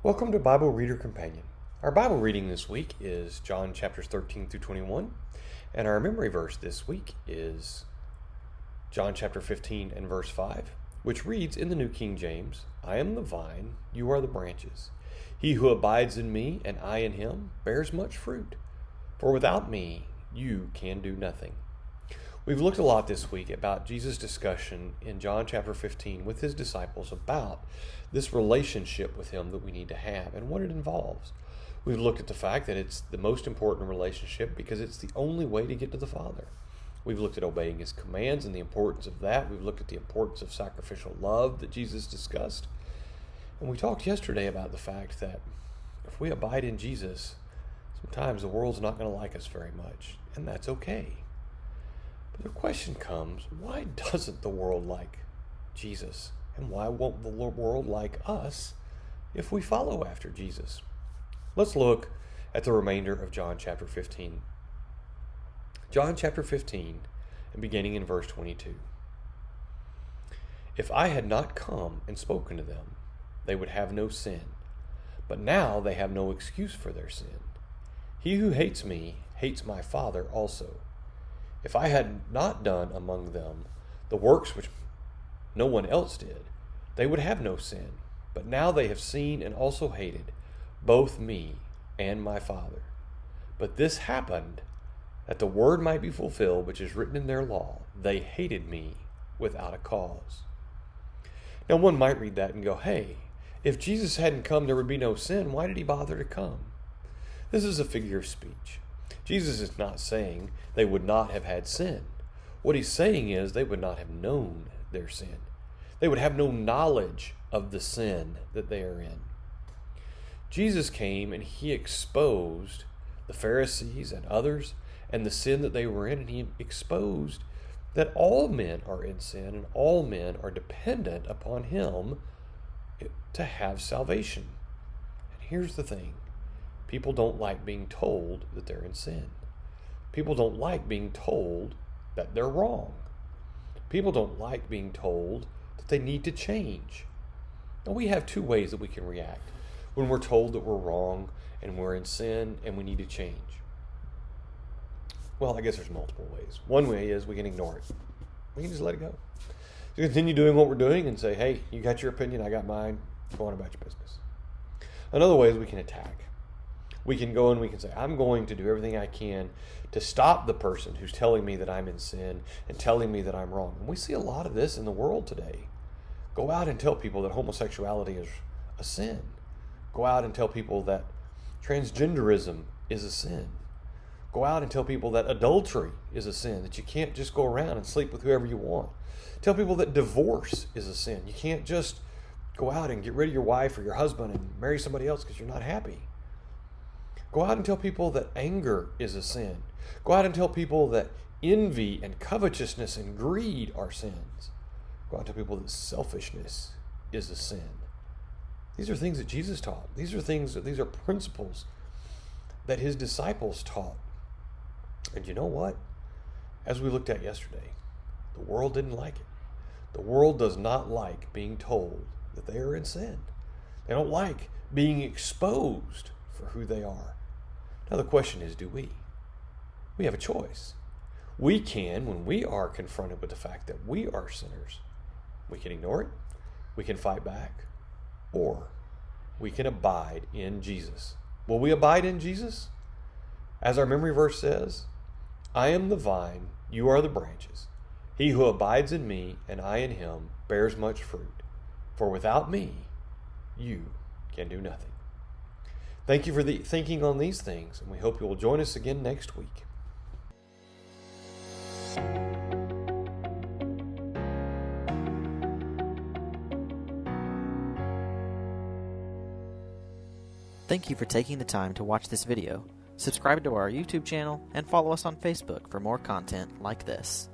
Welcome to Bible Reader Companion. Our Bible reading this week is John chapters 13 through 21, and our memory verse this week is John chapter 15 and verse 5, which reads in the New King James, "I am the vine, you are the branches. He who abides in me and I in him bears much fruit, for without me you can do nothing." We've looked a lot this week about Jesus' discussion in John chapter 15 with his disciples about this relationship with him that we need to have and what it involves. We've looked at the fact that it's the most important relationship because it's the only way to get to the Father. We've looked at obeying his commands and the importance of that. We've looked at the importance of sacrificial love that Jesus discussed. And we talked yesterday about the fact that if we abide in Jesus, sometimes the world's not going to like us very much, and that's okay. But the question comes, why doesn't the world like Jesus? And why won't the world like us if we follow after Jesus? Let's look at the remainder of John chapter 15. John chapter 15, and beginning in verse 22. "If I had not come and spoken to them, they would have no sin. But now they have no excuse for their sin. He who hates me hates my Father also. If I had not done among them the works which no one else did, they would have no sin. But now they have seen and also hated both me and my Father. But this happened that the word might be fulfilled which is written in their law. They hated me without a cause." Now one might read that and go, hey, if Jesus hadn't come, there would be no sin. Why did he bother to come? This is a figure of speech. Jesus is not saying they would not have had sin. What he's saying is they would not have known their sin. They would have no knowledge of the sin that they are in. Jesus came and he exposed the Pharisees and others and the sin that they were in, and he exposed that all men are in sin and all men are dependent upon him to have salvation. And here's the thing. People don't like being told that they're in sin. People don't like being told that they're wrong. People don't like being told that they need to change. Now, we have two ways that we can react when we're told that we're wrong and we're in sin and we need to change. Well, I guess there's multiple ways. One way is we can ignore it. We can just let it go. So continue doing what we're doing and say, hey, you got your opinion, I got mine, go on about your business. Another way is we can attack. We can go and we can say, I'm going to do everything I can to stop the person who's telling me that I'm in sin and telling me that I'm wrong. And we see a lot of this in the world today. Go out and tell people that homosexuality is a sin. Go out and tell people that transgenderism is a sin. Go out and tell people that adultery is a sin, that you can't just go around and sleep with whoever you want. Tell people that divorce is a sin. You can't just go out and get rid of your wife or your husband and marry somebody else because you're not happy. Go out and tell people that anger is a sin. Go out and tell people that envy and covetousness and greed are sins. Go out and tell people that selfishness is a sin. These are things that Jesus taught. These are principles that his disciples taught. And you know what? As we looked at yesterday, the world didn't like it. The world does not like being told that they are in sin. They don't like being exposed for who they are. Now the question is, do we? We have a choice. We can, when we are confronted with the fact that we are sinners, we can ignore it, we can fight back, or we can abide in Jesus. Will we abide in Jesus? As our memory verse says, I am the vine, you are the branches. He who abides in me and I in him bears much fruit. For without me, you can do nothing. Thank you for thinking on these things, and we hope you will join us again next week. Thank you for taking the time to watch this video. Subscribe to our YouTube channel and follow us on Facebook for more content like this.